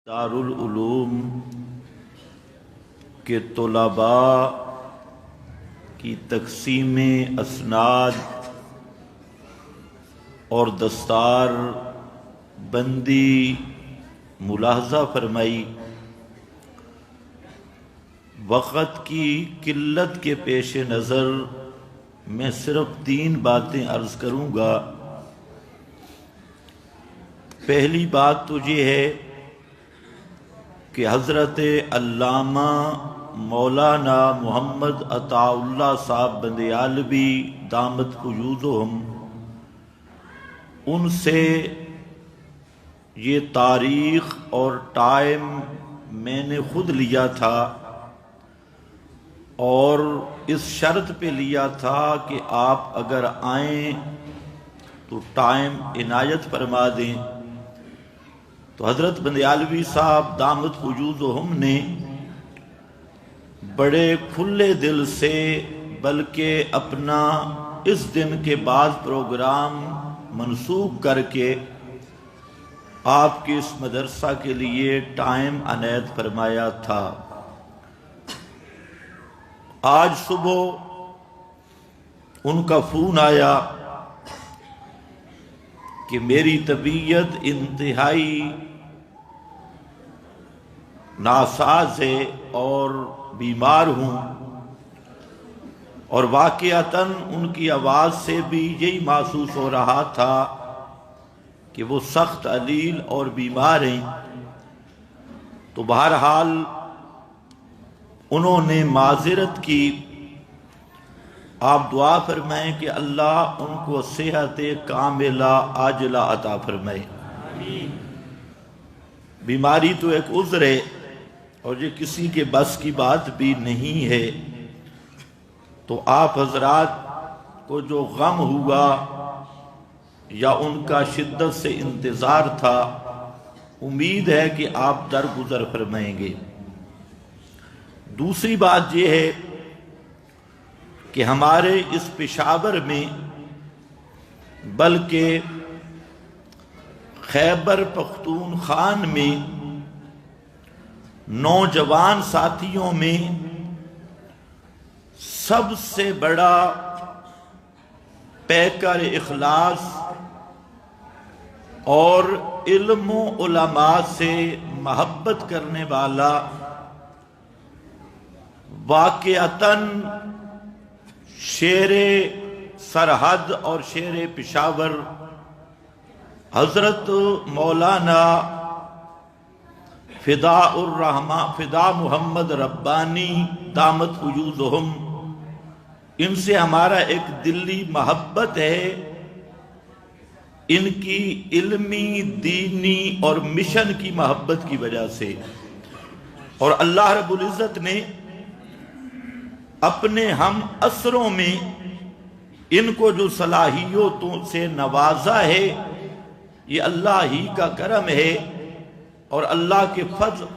دارالعلوم کے طلباء کی تقسیم اسناد اور دستار بندی ملاحظہ فرمائی۔ وقت کی قلت کے پیش نظر میں صرف 3 باتیں عرض کروں گا۔ پہلی بات تو یہ ہے کہ حضرت علامہ مولانا محمد عطا اللہ صاحب بندیالوی دامت فیوضہم، ان سے یہ تاریخ اور ٹائم میں نے خود لیا تھا اور اس شرط پہ لیا تھا کہ آپ اگر آئیں تو ٹائم عنایت فرما دیں۔ تو حضرت بندیالوی صاحب دامت فیوضہم نے بڑے کھلے دل سے، بلکہ اپنا اس دن کے بعد پروگرام منسوخ کر کے آپ کے اس مدرسہ کے لیے ٹائم عنایت فرمایا تھا۔ آج صبح ان کا فون آیا کہ میری طبیعت انتہائی ناساز ہے اور بیمار ہوں، اور واقعتاً ان کی آواز سے بھی یہی محسوس ہو رہا تھا کہ وہ سخت علیل اور بیمار ہیں۔ تو بہرحال انہوں نے معذرت کی۔ آپ دعا فرمائیں کہ اللہ ان کو صحت کاملہ عاجلہ عطا فرمائے۔ بیماری تو ایک عذر ہے اور یہ کسی کے بس کی بات بھی نہیں ہے۔ تو آپ حضرات کو جو غم ہوا یا ان کا شدت سے انتظار تھا، امید ہے کہ آپ درگزر فرمائیں گے۔ دوسری بات یہ ہے کہ ہمارے اس پشاور میں، بلکہ خیبر پختونخوا میں نوجوان ساتھیوں میں سب سے بڑا پیکر اخلاص اور علم و علماء سے محبت کرنے والا، واقعتاً شیر سرحد اور شیر پشاور حضرت مولانا فدا محمد ربانی دامت فیوضہم، ان سے ہمارا ایک دلی محبت ہے، ان کی علمی، دینی اور مشن کی محبت کی وجہ سے۔ اور اللہ رب العزت نے اپنے ہم عصروں میں ان کو جو صلاحیتوں سے نوازا ہے، یہ اللہ ہی کا کرم ہے، اور اللہ کے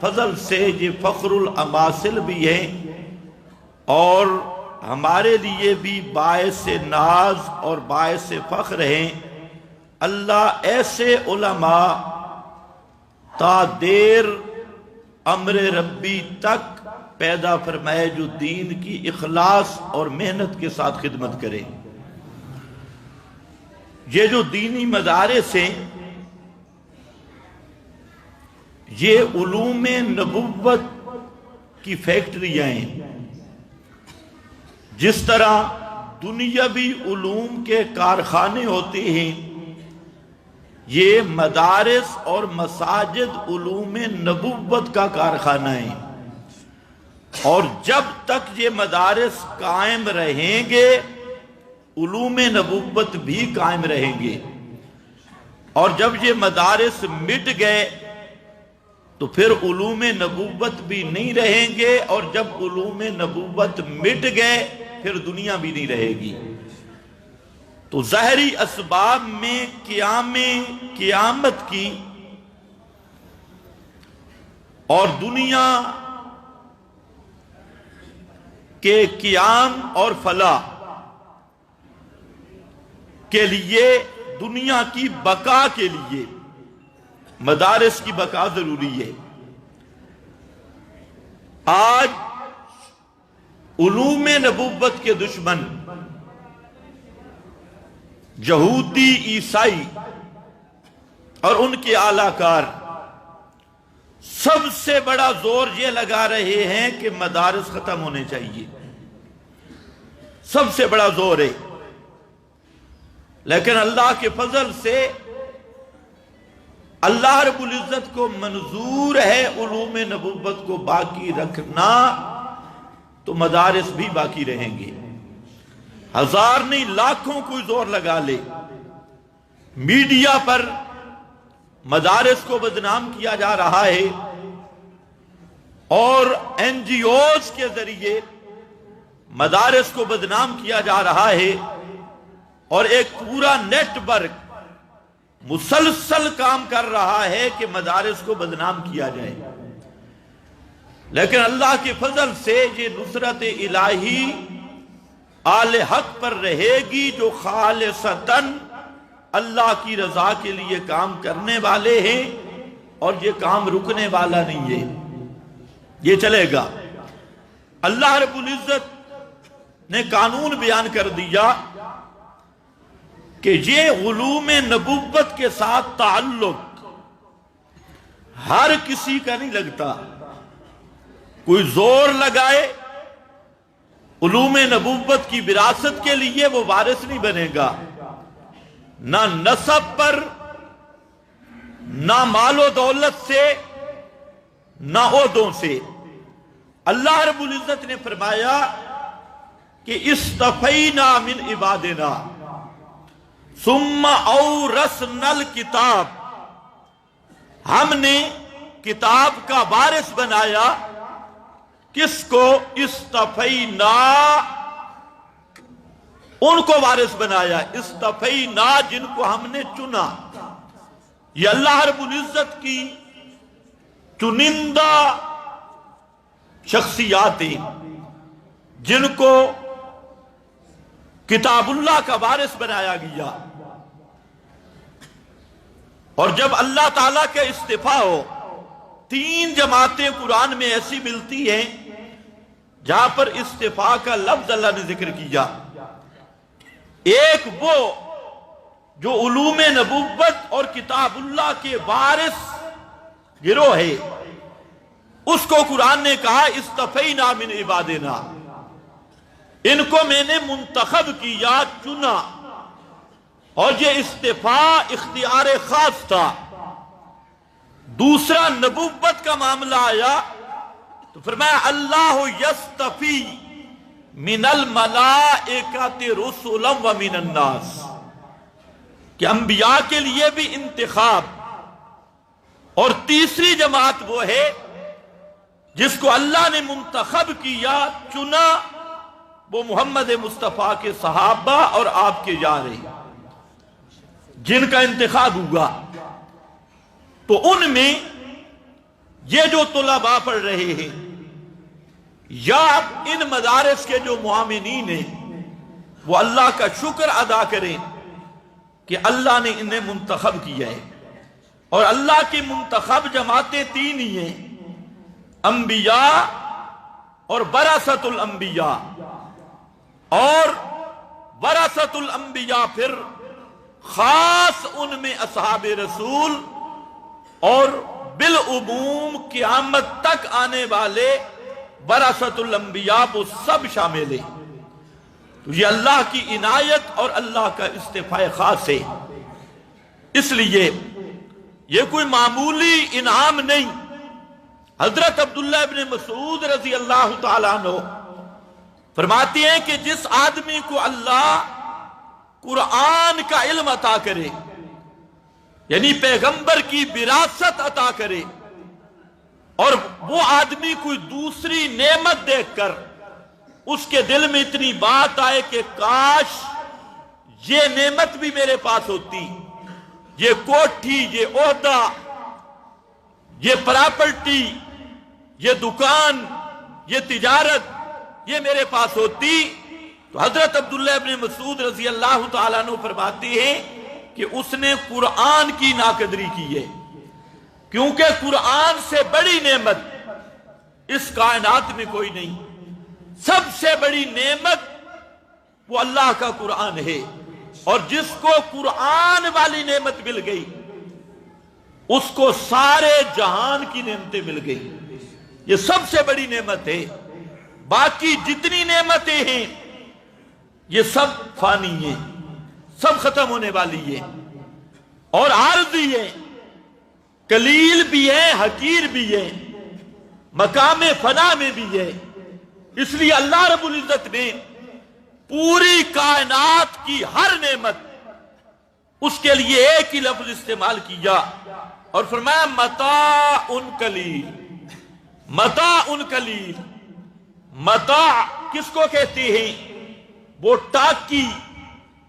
فضل سے یہ فخر الاماثل بھی ہیں اور ہمارے لیے بھی باعث ناز اور باعث فخر ہیں۔ اللہ ایسے علماء تا دیر امر ربی تک پیدا فرمائے جو دین کی اخلاص اور محنت کے ساتھ خدمت کریں۔ یہ جو دینی مدارس ہیں، یہ علوم نبوت کی فیکٹریاں ہیں۔ جس طرح دنیاوی علوم کے کارخانے ہوتے ہیں، یہ مدارس اور مساجد علوم نبوت کا کارخانہ ہے، اور جب تک یہ مدارس قائم رہیں گے علوم نبوت بھی قائم رہیں گے، اور جب یہ مدارس مٹ گئے تو پھر علوم نبوت بھی نہیں رہیں گے، اور جب علوم نبوت مٹ گئے پھر دنیا بھی نہیں رہے گی۔ تو ظاہری اسباب میں قیامت کی اور دنیا کے قیام اور فلاح کے لیے، دنیا کی بقا کے لیے مدارس کی بقا ضروری ہے۔ آج علوم نبوت کے دشمن یہودی، عیسائی اور ان کے اعلی کار سب سے بڑا زور یہ لگا رہے ہیں کہ مدارس ختم ہونے چاہیے، سب سے بڑا زور ہے۔ لیکن اللہ کے فضل سے اللہ رب العزت کو منظور ہے علوم نبوت کو باقی رکھنا، تو مدارس بھی باقی رہیں گے۔ ہزار نہیں لاکھوں کوئی زور لگا لے، میڈیا پر مدارس کو بدنام کیا جا رہا ہے اور این جی اوز کے ذریعے مدارس کو بدنام کیا جا رہا ہے، اور ایک پورا نیٹ ورک مسلسل کام کر رہا ہے کہ مدارس کو بدنام کیا جائے۔ لیکن اللہ کے فضل سے یہ نصرت الہی آل حق پر رہے گی، جو خالصتاً اللہ کی رضا کے لیے کام کرنے والے ہیں، اور یہ کام رکنے والا نہیں ہے، یہ چلے گا۔ اللہ رب العزت نے قانون بیان کر دیا کہ یہ علوم نبوت کے ساتھ تعلق ہر کسی کا نہیں لگتا۔ کوئی زور لگائے علوم نبوت کی وراثت کے لیے، وہ وارث نہیں بنے گا، نہ نسب پر، نہ مال و دولت سے، نہ عہدوں سے۔ اللہ رب العزت نے فرمایا کہ اصطفینا من عبادنا ثم اورثنا الکتاب، ہم نے کتاب کا وارث بنایا۔ کس کو؟ اصطفینا، ان کو وارث بنایا۔ اصطفینا، جن کو ہم نے چنا۔ یہ اللہ رب العزت کی چنندہ شخصیاتیں جن کو کتاب اللہ کا وارث بنایا گیا۔ اور جب اللہ تعالیٰ کے استفاء ہو، تین جماعتیں قرآن میں ایسی ملتی ہیں جہاں پر استفاء کا لفظ اللہ نے ذکر کیا۔ ایک وہ جو علوم نبوت اور کتاب اللہ کے وارث گروہ ہے، اس کو قرآن نے کہا اصطفینا من عبادنا، ان کو میں نے منتخب کیا، چنا۔ اور یہ استفاء اختیار خاص تھا۔ دوسرا نبوت کا معاملہ آیا تو فرمایا اللہ یستفی من الملائکۃ رسلا ومن الناس، کہ انبیاء کے لیے بھی انتخاب۔ اور تیسری جماعت وہ ہے جس کو اللہ نے منتخب کیا، چنا، وہ محمد مصطفیٰ کے صحابہ اور آپ کے یار ہیں، جن کا انتخاب ہوا۔ تو ان میں یہ جو طلباء پڑھ رہے ہیں یا ان مدارس کے جو معاملین ہیں، وہ اللہ کا شکر ادا کریں کہ اللہ نے انہیں منتخب کیا ہے۔ اور اللہ کی منتخب جماعتیں تین ہی ہیں، انبیاء اور ورثۃ الانبیاء۔ اور ورثۃ الانبیاء پھر خاص ان میں اصحاب رسول، اور بالعموم قیامت تک آنے والے ورثۃ الانبیاء، وہ سب شامل ہیں۔ تو یہ اللہ کی عنایت اور اللہ کا استفاء خاص ہے۔ اس لیے یہ کوئی معمولی انعام نہیں۔ حضرت عبداللہ ابن مسعود رضی اللہ تعالیٰ عنہ فرماتی ہیں کہ جس آدمی کو اللہ قرآن کا علم عطا کرے، یعنی پیغمبر کی وراثت عطا کرے، اور وہ آدمی کوئی دوسری نعمت دیکھ کر اس کے دل میں اتنی بات آئے کہ کاش یہ نعمت بھی میرے پاس ہوتی، یہ کوٹھی، یہ عہدہ، یہ پراپرٹی، یہ دکان، یہ تجارت، یہ میرے پاس ہوتی، تو حضرت عبداللہ ابن مسعود رضی اللہ تعالیٰ عنہ فرماتی ہیں کہ اس نے قرآن کی ناقدری کی ہے، کیونکہ قرآن سے بڑی نعمت اس کائنات میں کوئی نہیں۔ سب سے بڑی نعمت وہ اللہ کا قرآن ہے، اور جس کو قرآن والی نعمت مل گئی اس کو سارے جہان کی نعمتیں مل گئی۔ یہ سب سے بڑی نعمت ہے۔ باقی جتنی نعمتیں ہیں یہ سب فانی ہیں، سب ختم ہونے والی ہیں اور عارضی ہیں، قلیل بھی ہیں، حقیر بھی ہیں، مقام فنا میں بھی ہے۔ اس لیے اللہ رب العزت نے پوری کائنات کی ہر نعمت اس کے لیے ایک ہی لفظ استعمال کیا اور فرمایا متاع قلیل، متاع قلیل۔ متاع کس کو کہتے ہیں؟ وہ ٹاکی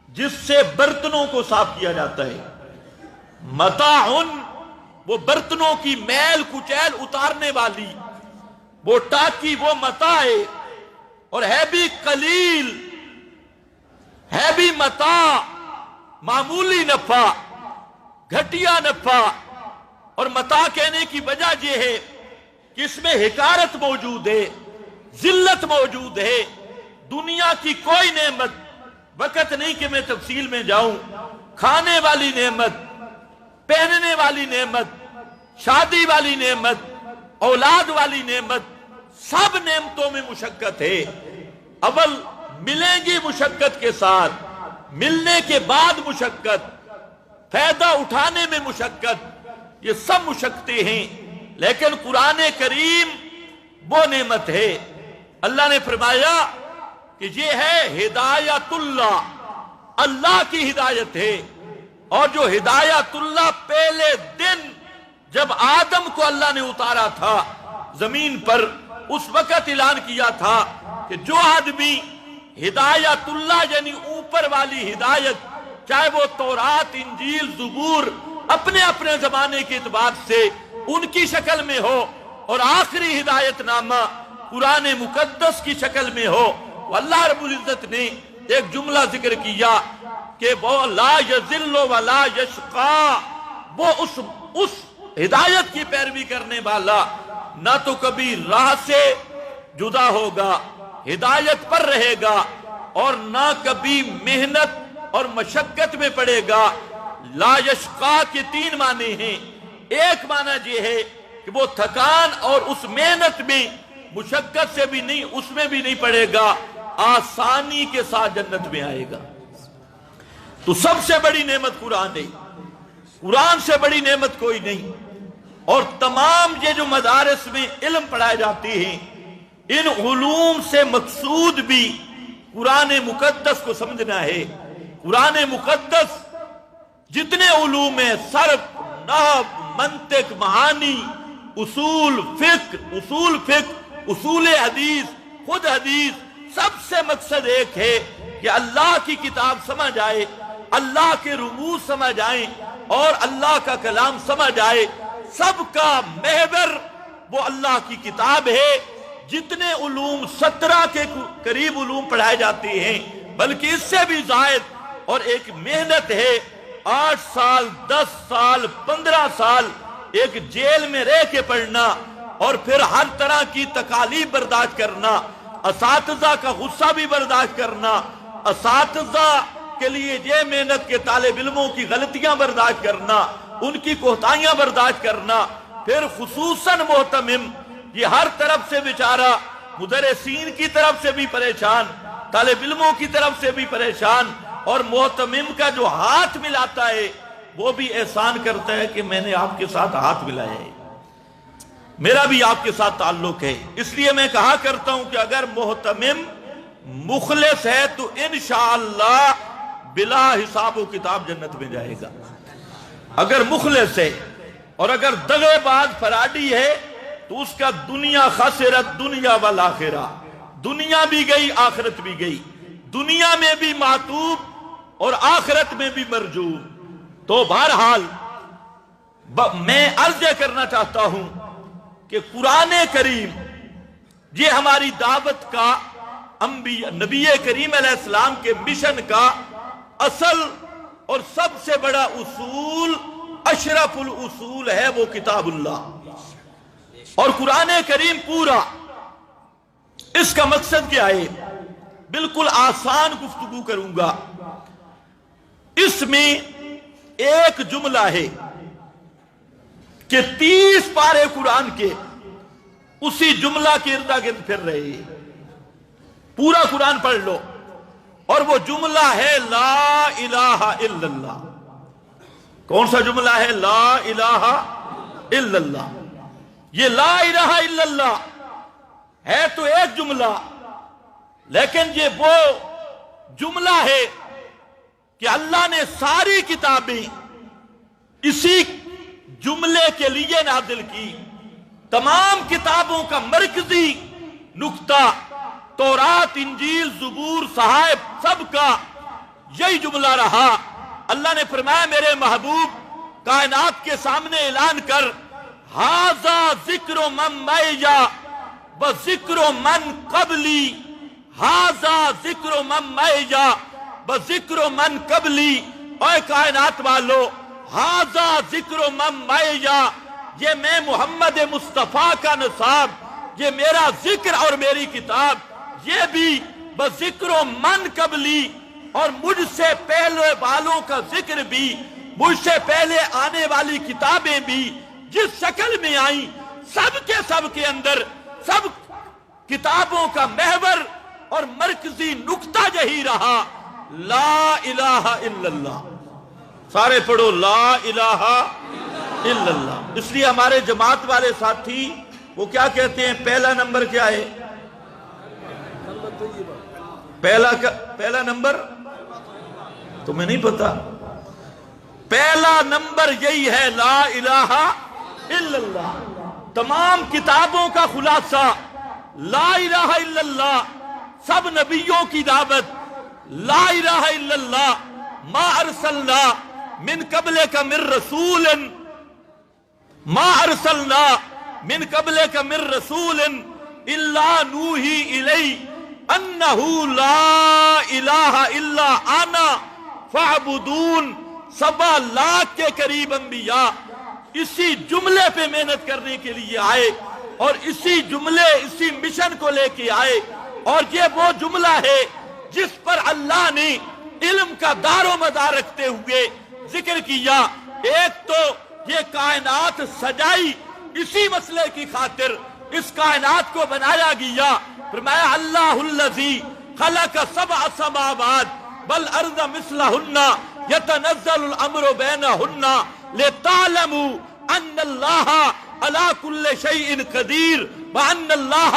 جس سے برتنوں کو صاف کیا جاتا ہے۔ متاع وہ برتنوں کی میل کچیل اتارنے والی وہ ٹاکی، وہ متاع ہے، اور ہے بھی قلیل، ہے بھی متاع، معمولی نفع، گھٹیا نفع۔ اور متاع کہنے کی وجہ یہ ہے کہ اس میں حقارت موجود ہے، ذلت موجود ہے۔ دنیا کی کوئی نعمت، وقت نہیں کہ میں تفصیل میں جاؤں، کھانے والی نعمت، پہننے والی نعمت، شادی والی نعمت، اولاد والی نعمت، سب نعمتوں میں مشقت ہے۔ اول ملیں گی مشقت کے ساتھ، ملنے کے بعد مشقت، فائدہ اٹھانے میں مشقت، یہ سب مشقتیں ہیں۔ لیکن قرآن کریم وہ نعمت ہے، اللہ نے فرمایا کہ یہ ہے ہدایت اللہ، اللہ کی ہدایت ہے۔ اور جو ہدایت اللہ پہلے دن جب آدم کو اللہ نے اتارا تھا زمین پر، اس وقت اعلان کیا تھا کہ جو آدمی ہدایت اللہ یعنی اوپر والی ہدایت، چاہے وہ تورات، انجیل، زبور، اپنے اپنے زمانے کے اعتبار سے ان کی شکل میں ہو، اور آخری ہدایت نامہ قرآن مقدس کی شکل میں ہو، اللہ رب العزت نے ایک جملہ ذکر کیا کہ وہ لا یذل ولا یشقا، وہ اس ہدایت کی پیروی کرنے والا نہ تو کبھی راہ سے جدا ہوگا، ہدایت پر رہے گا، اور نہ کبھی محنت اور مشقت میں پڑے گا۔ لا یشقا کے 3 معنی ہیں۔ ایک معنی یہ ہے کہ وہ تھکان اور اس محنت میں، مشقت سے بھی نہیں، اس میں بھی نہیں پڑے گا، آسانی کے ساتھ جنت میں آئے گا۔ تو سب سے بڑی نعمت قرآن ہے، قرآن سے بڑی نعمت کوئی نہیں۔ اور تمام یہ جو مدارس میں علم پڑھائے جاتے ہیں، ان علوم سے مقصود بھی قرآن مقدس کو سمجھنا ہے۔ قرآن مقدس جتنے علوم ہیں، صرف، نحو، منطق، معانی، اصول فقہ، اصول حدیث، خود حدیث، سب سے مقصد ایک ہے کہ اللہ کی کتاب سمجھ آئے، اللہ کے رموز سمجھ آئیں، اور اللہ کا کلام سمجھ آئے۔ سب کا محور وہ اللہ کی کتاب ہے۔ جتنے علوم 17 کے قریب علوم پڑھائے جاتے ہیں، بلکہ اس سے بھی زائد، اور ایک محنت ہے 8 سال 10 سال 15 سال ایک جیل میں رہ کے پڑھنا، اور پھر ہر طرح کی تکالیف برداشت کرنا، اساتذہ کا غصہ بھی برداشت کرنا، اساتذہ کے لیے یہ محنت کے طالب علموں کی غلطیاں برداشت کرنا، ان کی کوتاہیاں برداشت کرنا، پھر خصوصاً محتمم، یہ ہر طرف سے بیچارہ، مدرسین کی طرف سے بھی پریشان، طالب علموں کی طرف سے بھی پریشان، اور محتمم کا جو ہاتھ ملاتا ہے وہ بھی احسان کرتا ہے کہ میں نے آپ کے ساتھ ہاتھ ملایا ہے، میرا بھی آپ کے ساتھ تعلق ہے۔ اس لیے میں کہا کرتا ہوں کہ اگر محتمم مخلص ہے تو انشاءاللہ بلا حساب و کتاب جنت میں جائے گا، اگر مخلص ہے۔ اور اگر دغے باز فراڈی ہے تو اس کا دنیا خسرت دنیا والآخرہ، دنیا بھی گئی، آخرت بھی گئی، دنیا میں بھی معتوب اور آخرت میں بھی مرجوب۔ تو بہرحال میں عرض کرنا چاہتا ہوں کہ قرآن کریم یہ ہماری دعوت کا، نبی کریم علیہ السلام کے مشن کا اصل اور سب سے بڑا اصول، اشرف الاصول ہے، وہ کتاب اللہ۔ اور قرآن کریم پورا اس کا مقصد کیا ہے؟ بالکل آسان گفتگو کروں گا. اس میں ایک جملہ ہے کہ 30 پارے قرآن کے اسی جملہ کے ارد گرد پھر رہے ہیں. پورا قرآن پڑھ لو اور وہ جملہ ہے لا الہ الا اللہ. کون سا جملہ ہے؟ لا الہ الا اللہ. یہ لا الہ الا اللہ ہے تو ایک جملہ، لیکن یہ وہ جملہ ہے کہ اللہ نے ساری کتابیں اسی جملے کے لیے نازل کی. تمام کتابوں کا مرکزی نقطہ تورات، انجیل، زبور، صحائف سب کا یہی جملہ رہا. اللہ نے فرمایا میرے محبوب کائنات کے سامنے اعلان کر، ھذا ذکر من معی و ذکر من قبلی، ھذا ذکر من معی و ذکر من قبلی. اے کائنات والو، ھذا ذکر من معی، یہ میں محمد مصطفیٰ کا نصاب، یہ میرا ذکر اور میری کتاب، یہ بھی بذکر من قبلی، اور مجھ سے پہلے والوں کا ذکر بھی، مجھ سے پہلے آنے والی کتابیں بھی جس شکل میں آئیں، سب کے اندر سب کتابوں کا محور اور مرکزی نقطہ یہی رہا لا الہ الا اللہ. سارے پڑھو لا الہ الا اللہ. اس لیے ہمارے جماعت والے ساتھی وہ کیا کہتے ہیں؟ پہلا نمبر کیا ہے؟ پہلا نمبر تمہیں نہیں پتا؟ پہلا نمبر یہی ہے لا الہ الا اللہ. تمام کتابوں کا خلاصہ لا الہ الا اللہ. سب نبیوں کی دعوت لا الہ الا اللہ. ما ارسلنا من قبلک من رسول، ما ارسلنا من قبلک من رسول الا نوحی الی انہو لا الہ الا انا فاعبدون. 7 لاکھ کے قریب انبیاء اسی جملے پہ محنت کرنے کے لیے آئے اور اسی جملے، اسی مشن کو لے کے آئے. اور یہ وہ جملہ ہے جس پر اللہ نے علم کا دار و مدار رکھتے ہوئے ذکر کیا. ایک تو یہ کائنات سجائی اسی مسئلے کی خاطر، اس کائنات کو بنایا گیا. فرمایا اللہ الذی خلق 7 سماوات والارض مثلہن یتنزل الامر بینہن لتعلموا ان اللہ علی کل شیء قدیر وان اللہ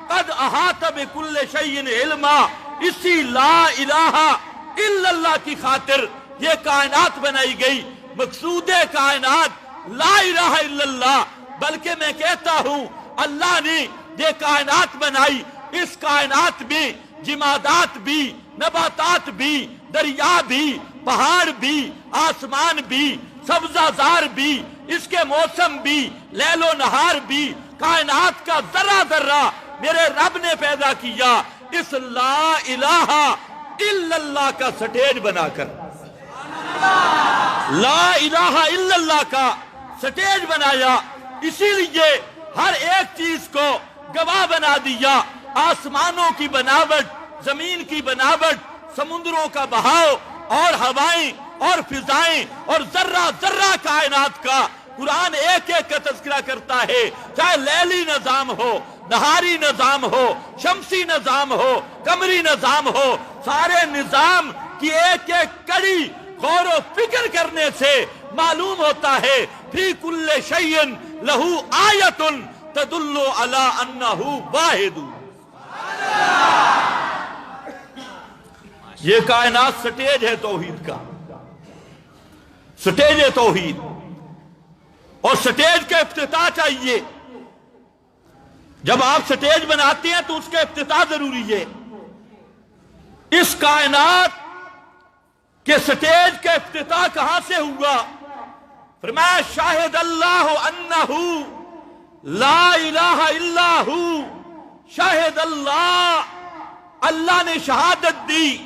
قد احاط بکل شیء علما. اسی لا الہ الا اللہ کی خاطر یہ کائنات بنائی گئی. مقصود کائنات لا الہ الا اللہ. بلکہ میں کہتا ہوں اللہ نے یہ کائنات بنائی، اس کائنات میں جمادات بھی، نباتات بھی، دریا بھی، پہاڑ بھی، آسمان بھی، سبزہ زار بھی، اس کے موسم بھی، لیل و نہار بھی، کائنات کا ذرہ ذرہ میرے رب نے پیدا کیا اس لا الہ الا اللہ کا سٹیج بنا کر. لا الہ الا اللہ کا سٹیج بنایا، اسی لیے ہر ایک چیز کو گواہ بنا دیا. آسمانوں کی بناوٹ، زمین کی بناوٹ، سمندروں کا بہاؤ اور ہوائیں اور فضائیں اور ذرہ ذرہ کائنات کا قرآن ایک ایک کا تذکرہ کرتا ہے. چاہے لیلی نظام ہو، نہاری نظام ہو، شمسی نظام ہو، قمری نظام ہو، سارے نظام کی ایک ایک کڑی غور و فکر کرنے سے معلوم ہوتا ہے فی کل شیء لہ آیۃ تدل علی انہ واحد. یہ کائنات سٹیج ہے توحید کا، سٹیج ہے توحید. اور سٹیج کا افتتاح چاہیے. جب آپ سٹیج بناتے ہیں تو اس کا افتتاح ضروری ہے. اس کائنات کے سٹیج کا افتتاح کہاں سے ہوا؟ فرمایا شاہد اللہ انہ لا الہ الا ہو. شاہد اللہ، اللہ نے شہادت دی.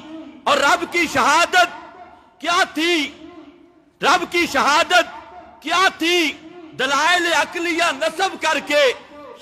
اور رب کی شہادت کیا تھی؟ رب کی شہادت کیا تھی؟ دلائل عقلیہ نصب کر کے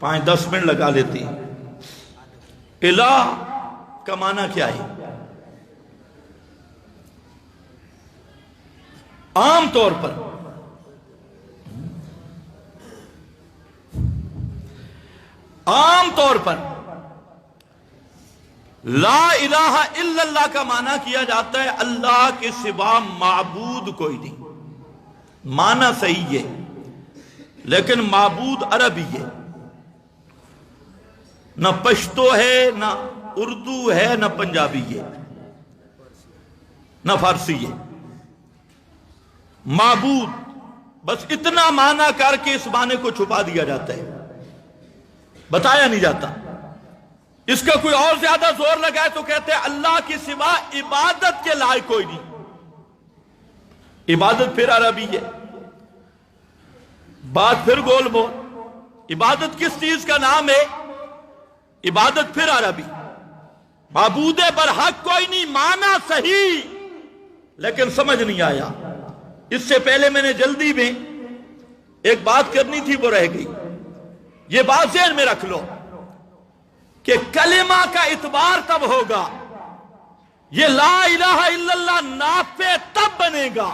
5-10 منٹ لگا لیتے ہیں۔ الہ کا معنی کیا ہے؟ عام طور پر لا الہ الا اللہ کا معنی کیا جاتا ہے اللہ کے سوا معبود کوئی نہیں۔ معنی صحیح ہے لیکن معبود عربی ہے، نہ پشتو ہے، نہ اردو ہے، نہ پنجابی ہے، نہ فارسی ہے۔ معبود بس اتنا معنی کر کے اس معنی کو چھپا دیا جاتا ہے، بتایا نہیں جاتا۔ اس کا کوئی اور زیادہ زور لگائے تو کہتے ہیں اللہ کے سوا عبادت کے لائق کوئی نہیں۔ عبادت پھر عربی ہے، بات پھر گول بول۔ عبادت کس چیز کا نام ہے؟ عبادت پھر عربی۔ معبود برحق کوئی نہیں، معنی صحیح لیکن سمجھ نہیں آیا۔ اس سے پہلے میں نے جلدی میں ایک بات کرنی تھی، وہ رہ گئی۔ یہ بات ذہن میں رکھ لو کہ کلمہ کا اعتبار تب ہوگا، یہ لا الہ الا اللہ نافع تب بنے گا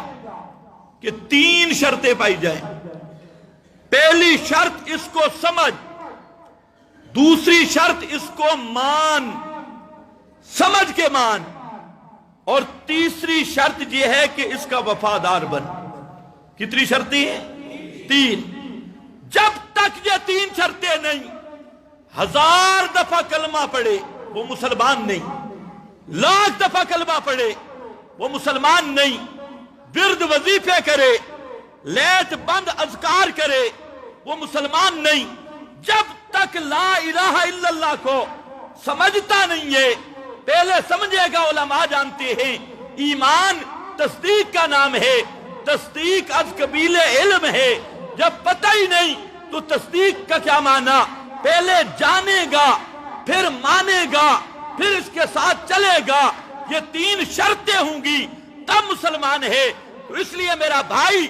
کہ 3 شرطیں پائی جائیں۔ پہلی شرط اس کو سمجھ، دوسری شرط اس کو مان، سمجھ کے مان، اور تیسری شرط یہ ہے کہ اس کا وفادار بن۔ کتنی شرطیں ہیں؟ 3۔ جب تک یہ 3 شرطیں نہیں، 1000 دفعہ کلمہ پڑھے وہ مسلمان نہیں، 1,00,000 دفعہ کلمہ پڑھے وہ مسلمان نہیں، ورد وظیفے کرے، لیٹ بند اذکار کرے وہ مسلمان نہیں۔ جب تک لا الہ الا اللہ کو سمجھتا نہیں ہے، پہلے سمجھے گا، علماء جانتے ہیں ایمان تصدیق کا نام ہے، تصدیق از قبیل علم ہے۔ جب پتہ ہی نہیں تو تصدیق کا کیا معنی؟ پہلے جانے گا، پھر مانے گا، پھر اس کے ساتھ چلے گا۔ یہ 3 شرطیں ہوں گی تب مسلمان ہے۔ تو اس لیے میرا بھائی،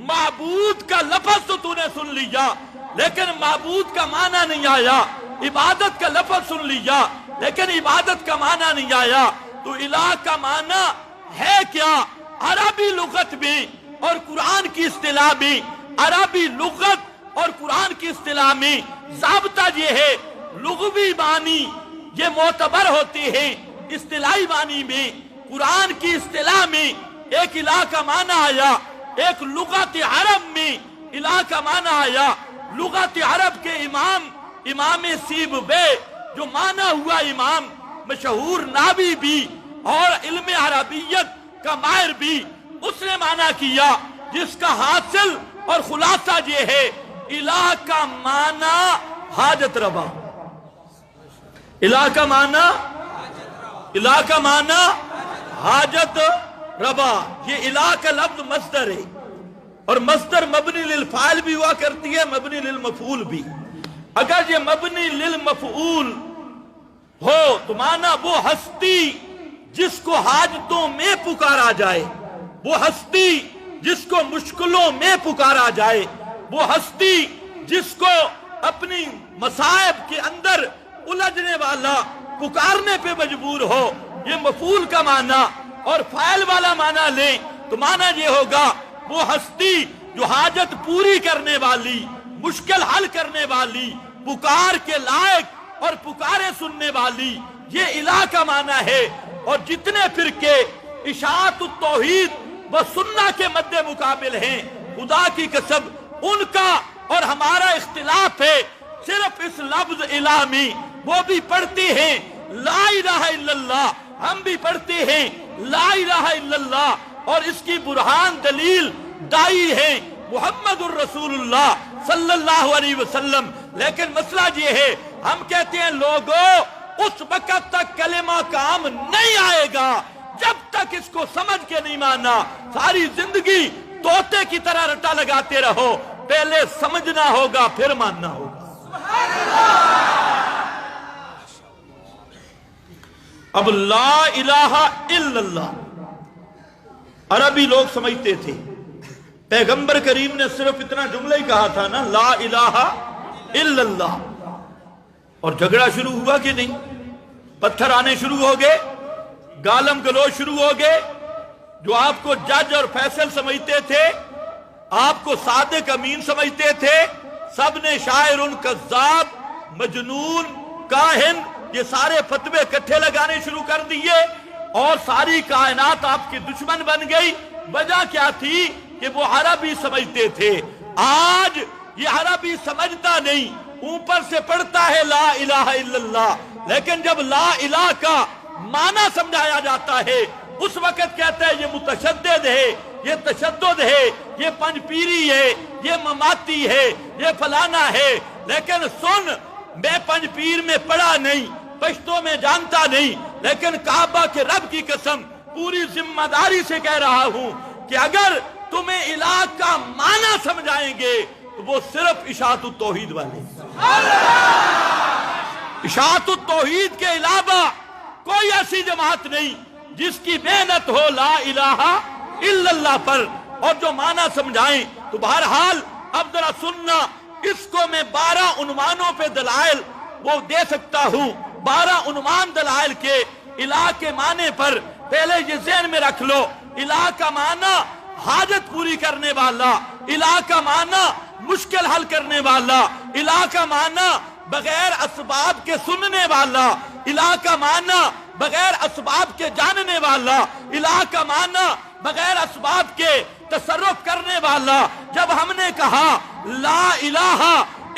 معبود کا لفظ تو نے سن لیا لیکن معبود کا معنی نہیں آیا۔ عبادت کا لفظ سن لیا لیکن عبادت کا معنی نہیں آیا۔ تو الہ کا معنی ہے کیا؟ عربی لغت میں اور قرآن کی اصطلاح میں، عربی لغت اور قرآن کی اصطلاح میں ضابطہ یہ ہے، لغوی معنی یہ معتبر ہوتے ہیں، اصطلاحی معنی میں قرآن کی اصطلاح میں ایک الہ کا معنی آیا، ایک لغت عرب میں الہ کا معنی آیا۔ لغت عرب کے امام سیبوی جو معنی ہوا امام، مشہور ناوی بھی اور علم عربیت کا ماہر بھی، اس نے معنی کیا جس کا حاصل اور خلاصہ یہ ہے، الہ کا معنی حاجت روا۔ الہ کا معنی حاجت روا۔ یہ الہ کا لفظ مصدر ہے، اور مصدر مبنی للفاعل بھی ہوا کرتی ہے، مبنی للمفعول بھی۔ اگر یہ مبنی للمفعول ہو تو معنی وہ ہستی جس کو حاجتوں میں پکارا جائے، وہ ہستی جس کو مشکلوں میں پکارا جائے، وہ ہستی جس کو اپنی مصائب کے اندر الجھنے والا پکارنے پہ مجبور ہو، یہ مفعول کا معنی۔ اور فاعل والا معنی لیں تو معنی یہ ہوگا، وہ ہستی جو حاجت پوری کرنے والی، مشکل حل کرنے والی، پکار کے لائق اور پکارے سننے والی، یہ الہ کا معنی ہے۔ اور جتنے فرقے اشاعت التوحید و سنہ کے مد مقابل ہیں، خدا کی قسم ان کا اور ہمارا اختلاف ہے صرف اس لفظ الہ میں۔ وہ بھی پڑھتے ہیں لا الہ الا اللہ، ہم بھی پڑھتے ہیں لا الہ الا اللہ، اور اس کی برہان دلیل دائی ہے محمد الرسول اللہ صلی اللہ علیہ وسلم۔ لیکن مسئلہ یہ ہے، ہم کہتے ہیں لوگوں اس وقت تک کلمہ کام نہیں آئے گا جب تک اس کو سمجھ کے نہیں مانا۔ ساری زندگی طوطے کی طرح رٹا لگاتے رہو، پہلے سمجھنا ہوگا پھر ماننا ہوگا۔ اب لا الہ الا اللہ عربی لوگ سمجھتے تھے، پیغمبر کریم نے صرف اتنا جملہ ہی کہا تھا نا، لا الہ الا اللہ، اور جھگڑا شروع ہوا کہ نہیں؟ پتھر آنے شروع ہو گئے، گالم گلوچ شروع ہو گئے۔ جو آپ کو جج اور فیصل سمجھتے تھے، آپ کو صادق امین سمجھتے تھے، سب نے شاعر، کذاب، مجنون، کاہن، یہ سارے فتوے اکٹھے لگانے شروع کر دیے اور ساری کائنات آپ کی دشمن بن گئی۔ وجہ کیا تھی؟ کہ وہ عربی سمجھتے تھے۔ آج یہ عربی سمجھتا نہیں، اوپر سے پڑھتا ہے لا الہ الا اللہ، لیکن جب لا الہ کا معنی سمجھایا جاتا ہے اس وقت کہتا ہے یہ متشدد ہے، یہ تشدد ہے، یہ پنج پیری ہے، یہ مماتی ہے، یہ فلانا ہے۔ لیکن سن، میں پنج پیر میں پڑھا نہیں، پشتوں میں جانتا نہیں، لیکن کعبہ کے رب کی قسم پوری ذمہ داری سے کہہ رہا ہوں کہ اگر تمہیں الہ کا معنی سمجھائیں گے تو وہ صرف اشاعت التوحید والے، اشاعت التوحید کے علاوہ کوئی ایسی جماعت نہیں جس کی محنت ہو لا الہ الا اللہ پر اور جو معنی سمجھائیں۔ تو بہرحال اب ذرا سننا، اس کو میں 12 عنوانوں پہ دلائل وہ دے سکتا ہوں، 12 عنوان دلائل کے الہ کے معنی پر۔ پہلے یہ ذہن میں رکھ لو، الہ کا معنی حاجت پوری کرنے والا، الہ کا معنی مشکل حل کرنے والا، الہ کا معنی بغیر اسباب کے سننے والا، الہ کا معنی بغیر اسباب کے جاننے والا، الہ کا معنی بغیر اسباب کے تصرف کرنے والا۔ جب ہم نے کہا لا الہ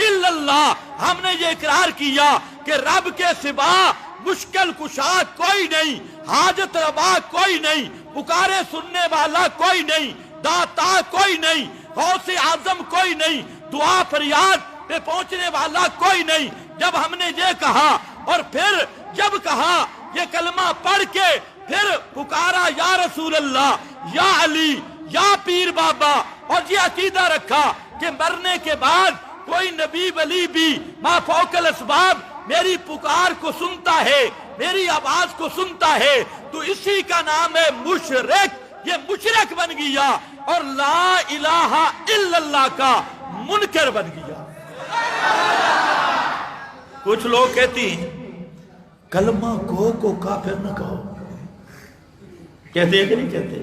الا اللہ، ہم نے یہ اقرار کیا کہ رب کے سوا مشکل کشا کوئی نہیں، حاجت روا کوئی نہیں، پکارے سننے والا کوئی نہیں، داتا کوئی نہیں، غوث اعظم کوئی نہیں، دعا فریاد پہ پہنچنے والا کوئی نہیں۔ جب ہم نے یہ کہا اور پھر جب کہا یہ کلمہ پڑھ کے پھر پکارا یا رسول اللہ، یا علی، یا پیر بابا، اور یہ عقیدہ رکھا کہ مرنے کے بعد کوئی نبی ولی بھی ما فوق الاسباب میری پکار کو سنتا ہے، میری آواز کو سنتا ہے، تو اسی کا نام ہے مشرک۔ یہ مشرک بن گیا اور لا الہ الا اللہ کا منکر بن گیا۔ کچھ لوگ کہتی ہیں کلمہ گو کو کافر نہ کہو، کہتے ہیں کہ نہیں کہتے؟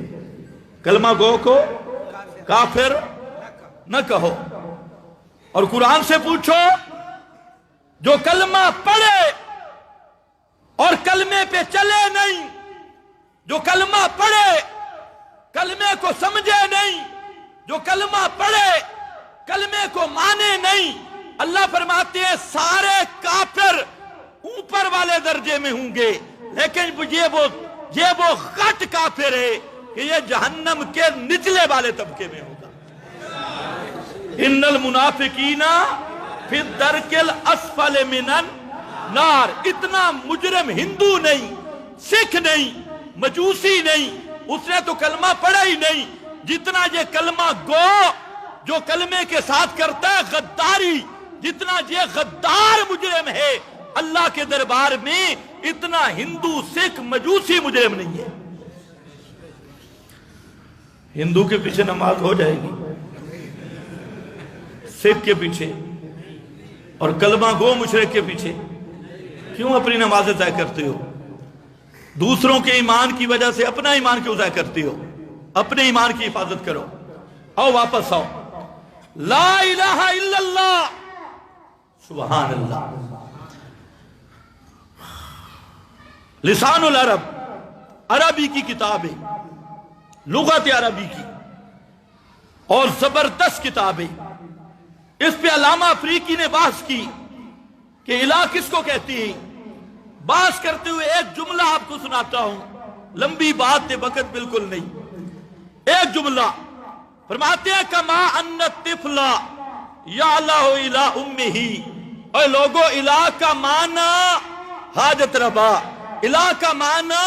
کلمہ گو کو کافر نہ کہو، اور قرآن سے پوچھو جو کلمہ پڑھے اور کلمے پہ چلے نہیں، جو کلمہ پڑھے کلمے کو سمجھے نہیں، جو کلمہ پڑھے کلمے کو مانے نہیں، اللہ فرماتے ہیں سارے کافر اوپر والے درجے میں ہوں گے، لیکن یہ وہ غٹ کافر ہے کہ یہ جہنم کے نچلے والے طبقے میں ہوگا۔ ان المنافقین فی الدرک الاسفل من النار۔ اتنا مجرم ہندو نہیں، سکھ نہیں، مجوسی نہیں، اس نے تو کلمہ پڑھا ہی نہیں، جتنا یہ کلمہ گو جو کلمے کے ساتھ کرتا ہے غداری، جتنا یہ غدار مجرم ہے اللہ کے دربار میں، اتنا ہندو سکھ مجوسی مجرم نہیں ہے۔ ہندو کے پیچھے نماز ہو جائے گی، سکھ کے پیچھے اور کلمہ گو مشرک کے پیچھے، کیوں اپنی نمازیں ضائع کرتے ہو؟ دوسروں کے ایمان کی وجہ سے اپنا ایمان کیوں ضائع کرتے ہو؟ اپنے ایمان کی حفاظت کرو۔ آؤ واپس آؤ، لا الہ الا اللہ، سبحان اللہ۔ لسان العرب عربی کی کتاب ہے، لغت عربی کی، اور زبردست کتاب ہے۔ اس پہ علامہ افریقی نے بحث کی کہ الہ کس کو کہتی ہے۔ بحث کرتے ہوئے ایک جملہ آپ کو سناتا ہوں، لمبی بات ہے، وقت بالکل نہیں۔ ایک جملہ فرماتے ہیں کما ان الطفل یعلہ الی امہ۔ اے لوگو، الہ کا معنی حاجت روا، الہ کا معنی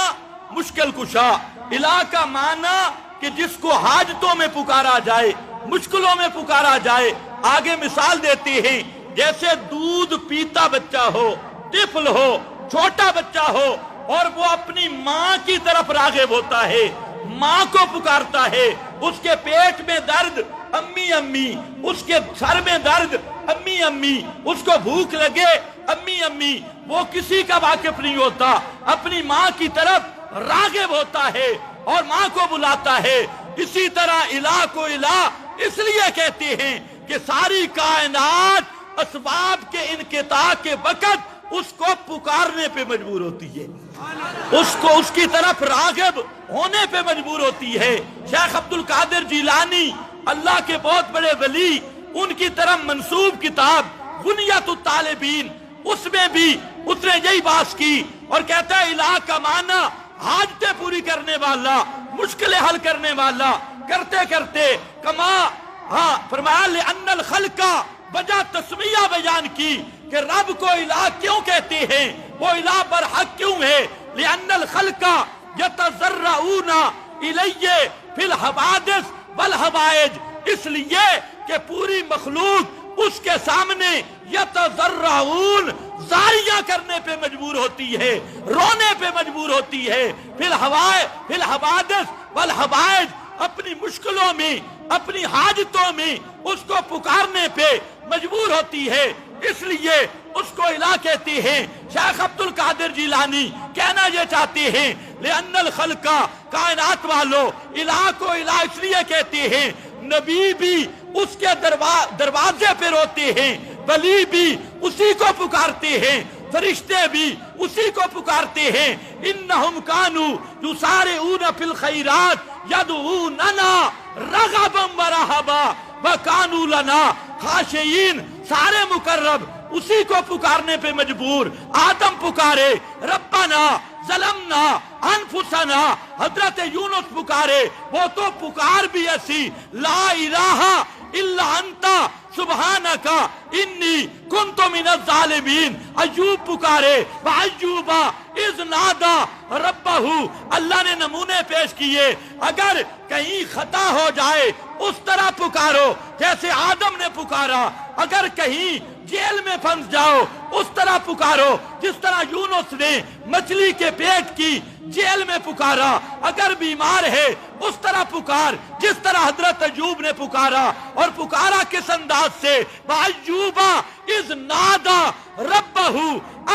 مشکل کشا، الہ کا معنی کہ جس کو حاجتوں میں پکارا جائے، مشکلوں میں پکارا جائے۔ آگے مثال دیتے ہیں، جیسے دودھ پیتا بچہ ہو، طفل ہو، چھوٹا بچہ ہو، اور وہ اپنی ماں کی طرف راغب ہوتا ہے، ماں کو پکارتا ہے، اس کے پیٹ میں درد، امی امی، اس کے سر میں درد، امی امی، اس کو بھوک لگے، امی امی، وہ کسی کا واقف نہیں ہوتا، اپنی ماں کی طرف راغب ہوتا ہے اور ماں کو بلاتا ہے۔ اسی طرح الہ کو الہ اس لیے کہتے ہیں کہ ساری کائنات اسباب کے انقطاع کے وقت اس کو پکارنے پہ مجبور ہوتی ہے، اس کو اس کی طرف راغب ہونے پہ مجبور ہوتی ہے۔ شیخ عبد القادر جیلانی اللہ کے بہت بڑے ولی، ان کی طرف منسوب کتاب غنیۃ الطالبین، اس میں بھی اس نے یہی بات کی اور کہتا ہے الہ کا معنی حاجتیں پوری کرنے والا، مشکلیں حل کرنے والا، کرتے کرتے کما فرمایا لأن الخلق، وجہ تسمیہ بیان کی کہ رب کو الہ کیوں کہتے ہیں، وہ الہ برحق کیوں ہے۔ لأن الخلق یتضرعون الیہ فی الحوادث والحوائج، اس لیے کہ پوری مخلوق اس کے سامنے یتضرعون، زاریاں کرنے پہ مجبور ہوتی ہے، رونے پہ مجبور ہوتی ہے، فی الحوادث والحوائج، اپنی مشکلوں میں، اپنی حاجتوں میں اس کو پکارنے پہ مجبور ہوتی ہے، اس لیے اس کو الہ کہتے ہیں۔ شیخ عبد القادر جیلانی کہنا یہ چاہتے ہیں لأن الخلق، کائنات والوں الہ کو الہ اس لیے کہتے ہیں، نبی بھی اس کے دروازے پہ روتے ہیں، ولی بھی اسی کو پکارتے ہیں، فرشتے بھی اسی کو پکارتے ہیں۔ انہم کانوا یسارعون فی الخیرات یدعوننا رغبا ورہبا وکانوا لنا خاشعین، سارے مقرب اسی کو پکارنے پہ مجبور۔ آدم پکارے ربنا ظلمنا انفسنا، حضرت یونس پکارے، وہ تو پکار بھی ایسی لا الہ الا انت سبحانک انی کنت من الظالمین۔ ایوب پکارے وایوب اذ نادی ربہ، اللہ نے نمونے پیش کیے، اگر کہیں خطا ہو جائے اس طرح پکارو جیسے آدم نے پکارا، اگر کہیں جیل میں پھنس جاؤ اس طرح پکارو جس طرح یونس نے مچھلی کے پیٹ کی جیل میں پکارا، اگر بیمار ہے اس طرح پکار جس طرح حضرت ایوب نے پکارا، اور پکارا کس انداز سے، وَأَيُّوبَ اِذْ نَادَى رَبَّهُ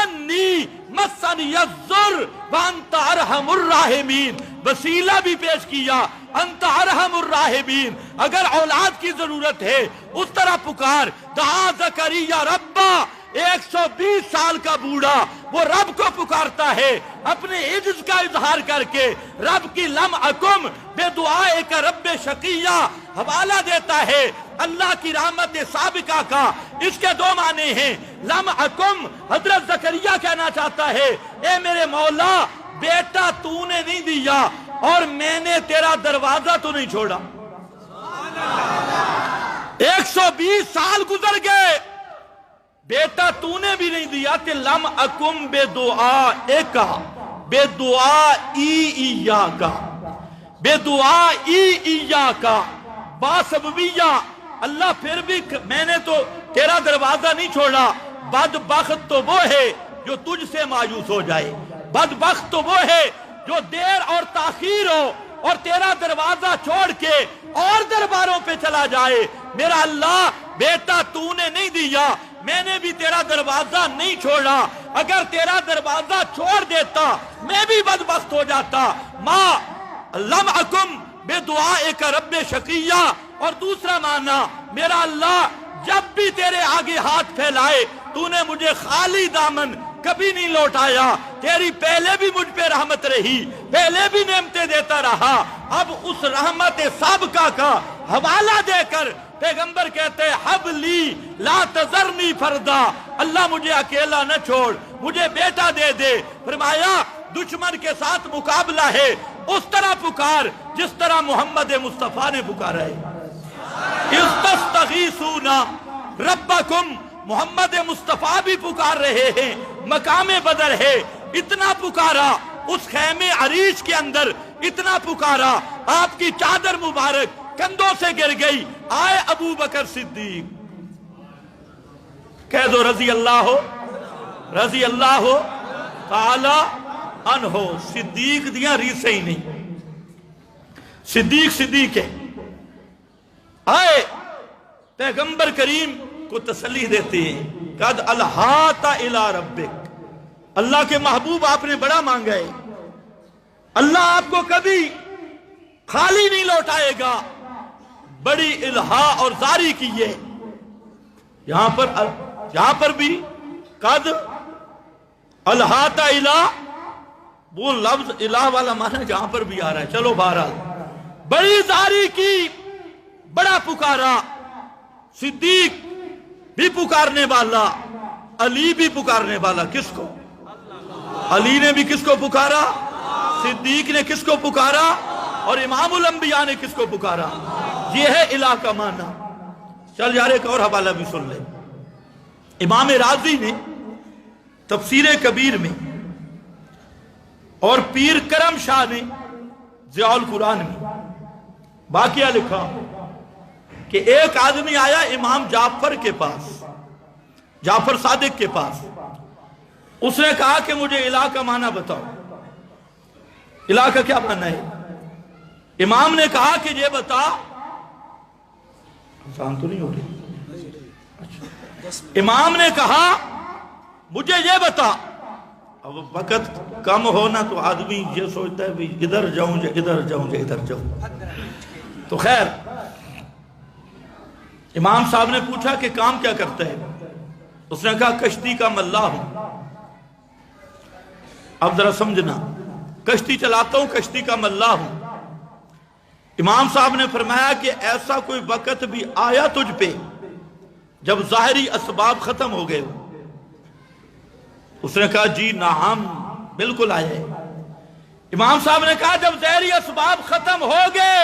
أَنِّي مَسَّنِيَ الضُّرُّ وَأَنْتَ أَرْحَمُ الرَّاحِمِينَ، وسیلہ بھی پیش کیا، انت ارحم الراحمین، اگر اولاد کی ضرورت ہے اس طرح پکار۔ دعا زکریا ربا، 120 سال کا بوڑھا وہ رب کو پکارتا ہے، اپنے عجز کا اظہار کر کے رب کی لم اکم بے دعائے کا رب شقیہ حوالہ دیتا ہے۔ اللہ کی رحمت سابقہ کا اس کے دو معنی ہیں۔ لم اکم، حضرت زکریا کہنا چاہتا ہے اے میرے مولا، بیٹا تو نے نہیں دیا اور میں نے تیرا دروازہ تو نہیں چھوڑا۔ 120 سال گزر گئے، بیٹا تو نے بھی نہیں دیا، تے لم اکم بے دعائے بے دعائی کا، بے دعائی کا باسببیہ، اللہ پھر بھی میں نے تو تیرا دروازہ نہیں چھوڑا۔ بدبخت تو وہ ہے جو تجھ سے مایوس ہو جائے، بدبخت تو وہ ہے جو دیر اور تاخیر ہو اور تیرا دروازہ چھوڑ کے اور درباروں پہ چلا جائے۔ میرا اللہ، بیٹا تو نے نہیں دیا، میں نے بھی تیرا دروازہ نہیں چھوڑا، اگر تیرا دروازہ چھوڑ دیتا میں بھی بدبخت ہو جاتا۔ ماں لم اکم بے دعائے کا رب شقیہ، اور دوسرا معنی میرا اللہ جب بھی تیرے آگے ہاتھ پھیلائے تو نے مجھے خالی دامن کبھی نہیں لوٹایا، تیری پہلے بھی مجھ پہ رحمت رہی، پہلے بھی نعمتیں دیتا رہا، اب اس رحمت سابقہ کا حوالہ دے کر پیغمبر کہتے ہیں حبلی لا تذرنی فردا، اللہ مجھے اکیلا نہ چھوڑ، مجھے بیٹا دے دے۔ فرمایا دشمن کے ساتھ مقابلہ ہے، اس طرح پکار جس طرح محمد مصطفیٰ نے پکارا ہے۔ استستغیثون ربکم، محمد مصطفیٰ بھی پکار رہے ہیں، مقام بدر ہے، اتنا پکارا اس خیمے عریش کے اندر، اتنا پکارا آپ کی چادر مبارک کندھوں سے گر گئی، آئے ابو بکر صدیق، کہہ دو رضی اللہ تعالی عنہ۔ صدیق دیاں ریسیں ہی نہیں، صدیق ہے۔ آئے پیغمبر کریم کو تسلی دیتے ہیں، قد الہات الی ربک، اللہ کے محبوب آپ نے بڑا مانگا ہے، اللہ آپ کو کبھی خالی نہیں لوٹائے گا، بڑی الہا اور زاری کی ہے۔ یہاں پر بھی قد الہات الی، وہ لفظ الہ والا معنی جہاں پر بھی آ رہا ہے، چلو بہرحال بڑی زاری کی، بڑا پکارا، صدیق بھی پکارنے والا، علی بھی پکارنے والا، کس کو؟ علی نے بھی کس کو پکارا؟ صدیق نے کس کو پکارا؟ اور امام الانبیاء نے کس کو پکارا؟ یہ ہے الہ کا معنی۔ چل یار ایک اور حوالہ بھی سن لے۔ امام رازی نے تفسیر کبیر میں اور پیر کرم شاہ نے ضیاء القرآن میں واقعہ لکھا کہ ایک آدمی آیا امام جعفر کے پاس، جعفر صادق کے پاس، اس نے کہا کہ مجھے الہ کا معنی بتاؤ، الہ کا کیا معنی ہے؟ امام نے کہا کہ یہ بتا، آسان تو نہیں ہو رہی، امام نے کہا مجھے یہ بتا، اب وقت کم ہونا تو آدمی یہ سوچتا ہے بھی ادھر جاؤں یا ادھر جاؤں یا ادھر جاؤں، تو خیر امام صاحب نے پوچھا کہ کام کیا کرتا ہے؟ اس نے کہا کشتی کا ملاح ہوں۔ اب ذرا سمجھنا، کشتی چلاتا ہوں، کشتی کا ملاح ہوں۔ امام صاحب نے فرمایا کہ ایسا کوئی وقت بھی آیا تجھ پہ جب ظاہری اسباب ختم ہو گئے ہو؟ اس نے کہا جی نعم بالکل آیا ہے۔ امام صاحب نے کہا جب ظاہری اسباب ختم ہو گئے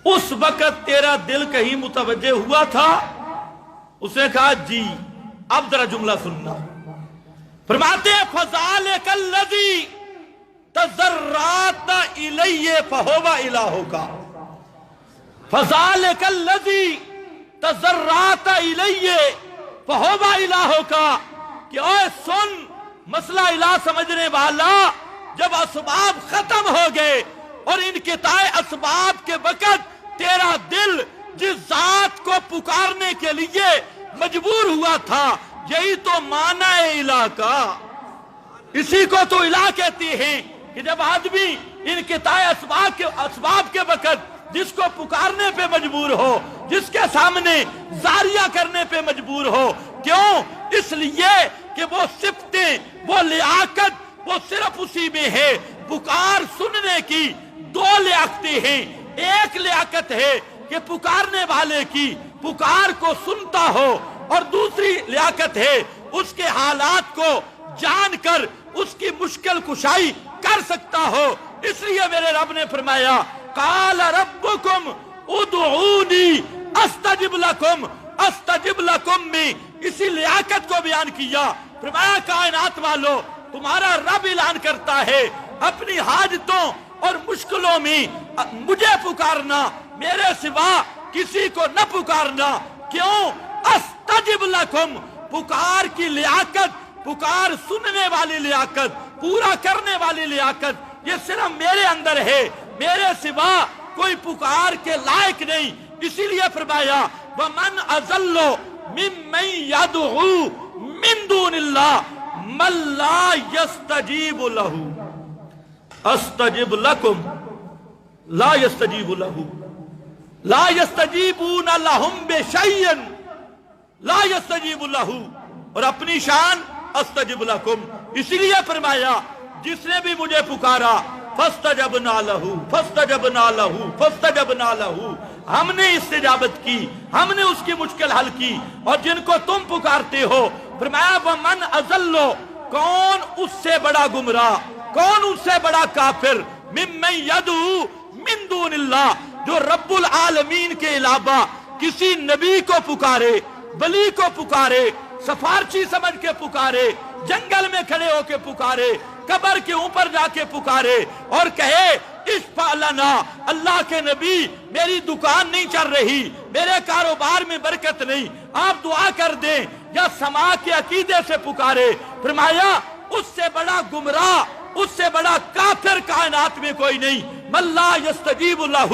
اس وقت تیرا دل کہیں متوجہ ہوا تھا؟ اس نے کہا جی۔ اب ذرا جملہ سننا، فرماتے ہیں فَذَلِكَ الَّذِي تَذَرَّعْتَ إِلَيَّ فَهُوَ إِلَٰهُكَ، فَذَلِكَ الَّذِي تَذَرَّعْتَ إِلَيَّ فَهُوَ إِلَٰهُكَ، کہ اوے سن مسئلہ الہ سمجھنے والا، جب اسباب ختم ہو گئے اور انقطاع اسباب کے وقت تیرا دل جس ذات کو پکارنے کے لیے مجبور ہوا تھا، یہی تو معنی الہ کا۔ اسی کو تو الہ کہتی ہیں کہ جب آدمی انقطاع اسباب کے وقت جس کو پکارنے پہ مجبور ہو، جس کے سامنے زاریہ کرنے پہ مجبور ہو، کیوں؟ اس لیے کہ وہ صفتیں، وہ لیاقت، وہ صرف اسی میں ہے۔ پکار سننے کی دو لیاقتیں ہیں، ایک لیاقت ہے کہ پکارنے والے کی پکار کو سنتا ہو، اور دوسری لیاقت ہے اس کے حالات کو جان کر اس کی مشکل کشائی کر سکتا ہو۔ اس لیے میرے رب نے فرمایا قال ربکم ادعونی استجب لکم، استجب لکم میں اسی لیاقت کو بیان کیا۔ فرمایا کائنات والو، تمہارا رب اعلان کرتا ہے اپنی حاجتوں اور مشکلوں میں مجھے پکارنا، میرے سوا کسی کو نہ پکارنا۔ کیوں؟ استجب لکم، پکار کی لیاقت، پکار سننے والی لیاقت، پورا کرنے والی لیاقت یہ صرف میرے اندر ہے، میرے سوا کوئی پکار کے لائق نہیں۔ اسی لیے فرمایا وَمَنْ أَضَلُّ مِمَّنْ يَدْعُو مِن دُونِ اللَّهِ مَن لَّا يَسْتَجِيبُ لَهُ أَسْتَجِبْ لَكُمْ لَا يَسْتَجِيبُ لَهُ لَا يَسْتَجِيبُونَ لَهُمْ بِشَيْءٍ لا یستجیب لہ، اور اپنی شان استجب لکم۔ اسی لیے فرمایا جس نے بھی مجھے پکارا فاستجبنا لہ فاستجبنا لہ فاستجبنا لہ، ہم نے استجابت کی، ہم نے اس کی مشکل حل کی۔ اور جن کو تم پکارتے ہو فرمایا ومن اضل، کون اس سے بڑا گمراہ، کون اس سے بڑا کافر، ممن یدعو من دون اللہ، جو رب العالمین کے علاوہ کسی نبی کو پکارے، ولی کو پکارے، سفارشی سمجھ کے پکارے، جنگل میں کھڑے ہو کے پکارے، قبر کے اوپر جا کے پکارے اور کہے اشفع لنا، اللہ کے نبی میری دکان نہیں چل رہی، میرے کاروبار میں برکت نہیں، آپ دعا کر دیں، یا سما کے عقیدے سے پکارے، فرمایا اس سے بڑا گمراہ، اس سے بڑا کافر کائنات میں کوئی نہیں۔ من لا یستجیب لہ،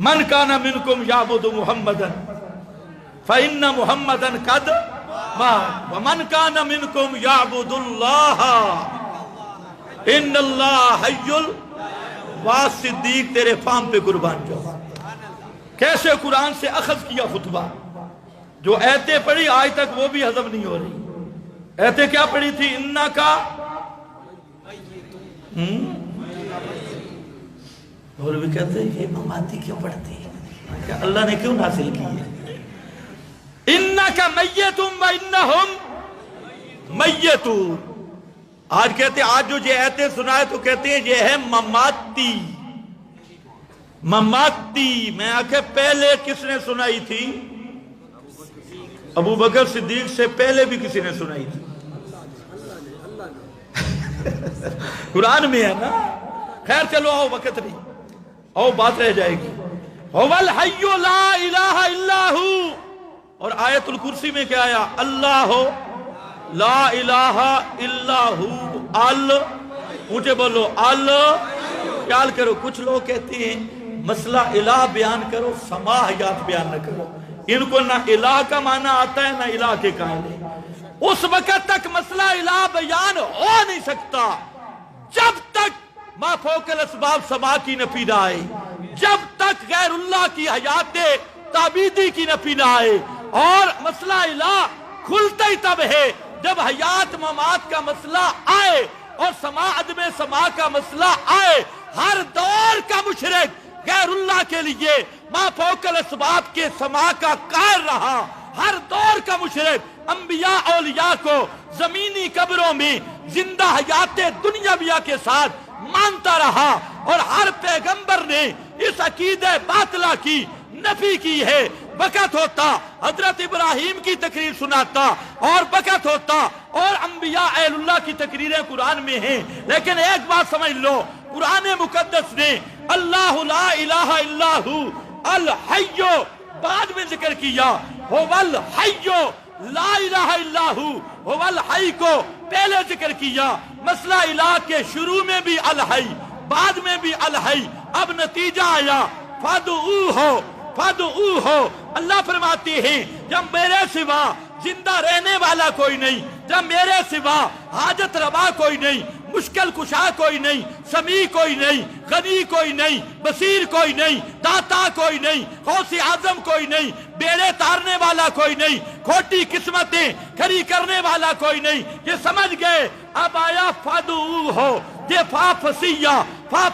من کان منکم یعبد محمدن فإن محمدن قد مات ومن کان منکم یعبد اللہ ان اللہ حی الواس صدیق تیرے فام پہ قربان جاؤ۔ کیسے قرآن سے اخذ کیا خطبہ، جو ایتیں پڑھی آج تک وہ بھی ہضم نہیں ہو رہی۔ ایتیں کیا پڑھی تھی؟ انہا کا اور بھی کہتے ہیں یہ مماتی کیوں پڑھتی ہے، کہ اللہ نے کیوں نازل کی ہے؟ انکا میتم و انہم میتون۔ آج کہتے ہیں، آج جو یہ ایتیں سنائے تو کہتے ہیں یہ ہے مماتی مماتی۔ میں آکھے پہلے کس نے سنائی تھی؟ ابو بکر صدیق سے پہلے بھی کسی نے سنائی تھی، قرآن میں ہے نا۔ خیر چلو آؤ، وقت نہیں، آؤ بات رہ جائے گی۔ هو الحی لا الہ الا ہو، اور آیت الکرسی میں کیا آیا؟ اللہ لا الہ الا ہو اونچے بولو خیال کرو، کچھ لوگ کہتے ہیں مسئلہ الہ بیان کرو، سماحیات بیان نہ کرو۔ ان کو نہ الہ کا معنی آتا ہے نہ الہ کے قائل ہے۔ اس وقت تک مسئلہ الہ بیان ہو نہیں سکتا جب تک ما فوق الاسباب سما کی نفی نہ آئے، جب تک غیر اللہ کی حیات تعبیدی کی نفی نہ آئے۔ اور مسئلہ الہ کھلتا ہی تب ہے جب حیات ممات کا مسئلہ آئے اور سما عدم سما کا مسئلہ آئے۔ ہر دور کا مشرک غیر اللہ کے لیے ما فوق الاسباب کے سما کا قائل رہا۔ ہر دور کا مشرک انبیاء اولیاء کو زمینی قبروں میں زندہ حیات دنیاویہ کے ساتھ مانتا رہا، اور ہر پیغمبر نے اس عقیدہ باطلہ کی نفی کی ہے۔ وقت ہوتا حضرت ابراہیم کی تقریر سناتا، اور وقت ہوتا اور انبیاء اہل اللہ کی تقریریں قرآن میں ہیں، لیکن ایک بات سمجھ لو، قرآن مقدس نے اللہ لا الہ الا ہو الحی بعد میں ذکر کیا، هو الحی لا الہ الا ہو الحی کو پہلے ذکر کیا۔ مسئلہ الہ کے شروع میں بھی الحی، بعد میں بھی الحی۔ اب نتیجہ آیا فادعوہ، اللہ فرماتے ہیں جب میرے سوا زندہ رہنے والا کوئی نہیں، جب میرے سوا حاجت روا کوئی نہیں، مشکل کشا کوئی نہیں، سمیع کوئی نہیں، غنی کوئی نہیں، بصیر کوئی نہیں، داتا کوئی نہیں، غوث اعظم کوئی نہیں، بیڑے تارنے والا کوئی نہیں، کھوٹی قسمتیں کھری کرنے والا کوئی نہیں، یہ سمجھ گئے۔ اب آیا فادعوہ، یہ فا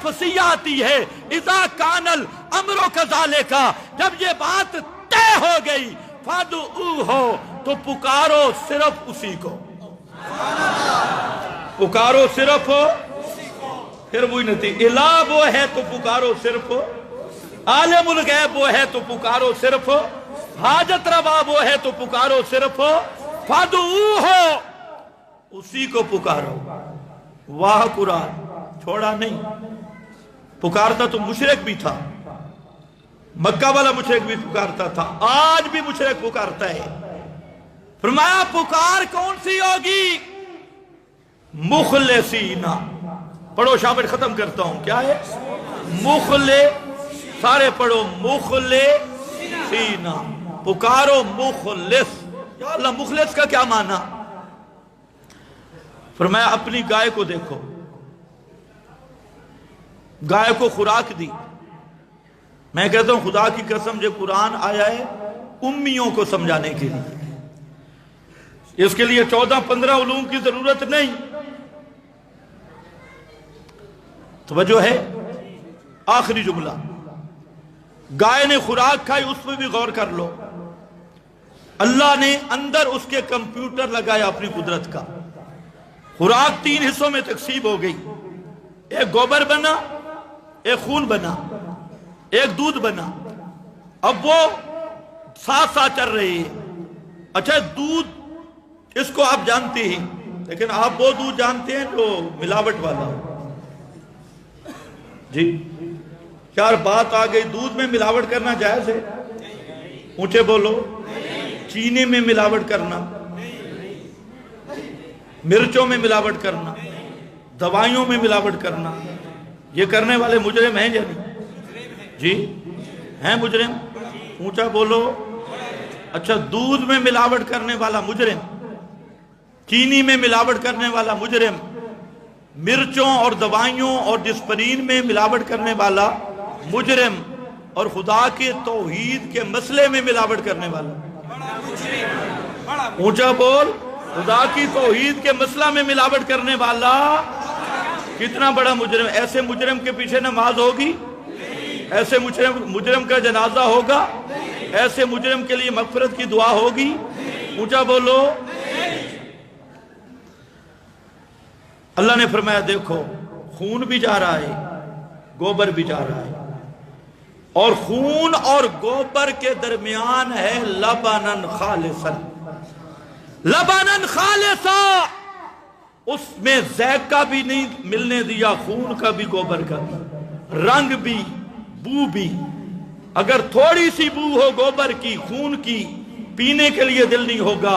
فسیہ آتی ہے اذا کان الامر کذالک، جب یہ بات طے ہو گئی فادعوہ تو پکارو صرف اسی کو، پکارو صرف پھر وہی نتیجہ، الہ وہ ہے تو پکارو صرف، عالم الغیب وہ ہے تو پکارو صرف، حاجت روا وہ ہے تو پکارو صرف فادعوہ، اسی کو پکارو۔ واہ قرآن چھوڑا نہیں، پکارتا تو مشرک بھی تھا، مکہ والا مشرک بھی پکارتا تھا، آج بھی مشرک پکارتا ہے۔ فرمایا پکار کون سی ہوگی؟ مخلصین، پڑھو شامل ختم کرتا ہوں، کیا ہے؟ سارے پڑھو مخلصین، پکارو مخلص۔ یا اللہ مخلص کا کیا معنی؟ فرمایا اپنی گائے کو دیکھو، گائے کو خوراک دی۔ میں کہتا ہوں خدا کی قسم یہ قرآن آیا ہے امیوں کو سمجھانے کے لیے، اس کے لیے 14-15 علوم کی ضرورت نہیں۔ توجہ ہے؟ آخری جملہ، گائے نے خوراک کھائی، اس میں بھی غور کر لو، اللہ نے اندر اس کے کمپیوٹر لگایا اپنی قدرت کا۔ خوراک 3 حصوں میں تقسیم ہو گئی، ایک گوبر بنا، ایک خون بنا، ایک دودھ بنا۔ اب وہ ساتھ ساتھ چل رہے ہیں۔ اچھا دودھ اس کو آپ جانتے ہیں، لیکن آپ وہ دودھ جانتے ہیں جو ملاوٹ والا ہو؟ جی یار بات آ گئی، دودھ میں ملاوٹ کرنا جائز ہے؟ اونچے بولو۔ چینے میں ملاوٹ کرنا، مرچوں میں ملاوٹ کرنا، دوائیوں میں ملاوٹ کرنا، یہ کرنے والے مجرم ہیں یا نہیں؟ جی ہیں مجرم؟ اونچا بولو۔ اچھا، دودھ میں ملاوٹ کرنے والا مجرم، چینی میں ملاوٹ کرنے والا مجرم، مرچوں اور دوائیوں اور ڈسپرین میں ملاوٹ کرنے والا مجرم، اور خدا کے توحید کے مسئلے میں ملاوٹ کرنے والا، اونچا بول، خدا کی توحید کے مسئلہ میں ملاوٹ کرنے والا کتنا بڑا مجرم۔ ایسے مجرم کے پیچھے نماز ہوگی؟ ایسے مجرم کا جنازہ ہوگا؟ ایسے مجرم کے لیے مغفرت کی دعا ہوگی؟ اونچا بولو۔ اللہ نے فرمایا دیکھو، خون بھی جا رہا ہے، گوبر بھی جا رہا ہے، اور خون اور گوبر کے درمیان ہے لبنن خالصا، لبنن خالصا، اس میں ذائقہ بھی نہیں ملنے دیا، خون کا بھی گوبر کا بھی، رنگ بھی، بو بھی۔ اگر تھوڑی سی بو ہو گوبر کی، خون کی، پینے کے لیے دل نہیں ہوگا۔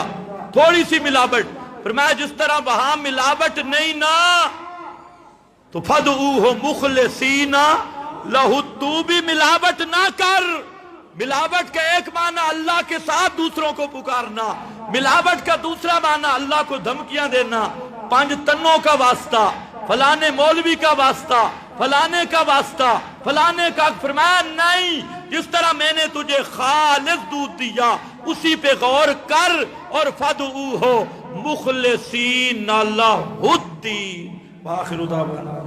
تھوڑی سی ملاوٹ، فرمایا جس طرح وہاں ملاوٹ نہیں نا تو فَدْعُوهُ مُخْلِصِينَ لَهُ، تو بھی ملاوٹ نہ کر۔ ملاوٹ کا ایک معنی اللہ کے ساتھ دوسروں کو پکارنا، ملاوٹ کا دوسرا معنی اللہ کو دھمکیاں دینا، 5 تنوں کا واسطہ، فلانے مولوی کا واسطہ، فلانے کا واسطہ، فلانے کا۔ فرمایا نہیں، جس طرح میں نے تجھے خالص دودھ دیا اسی پہ غور کر، اور فَدْعُوهُ مُخْلِصِينَ لَهُ الدِّينَ۔ وآخر دعوانا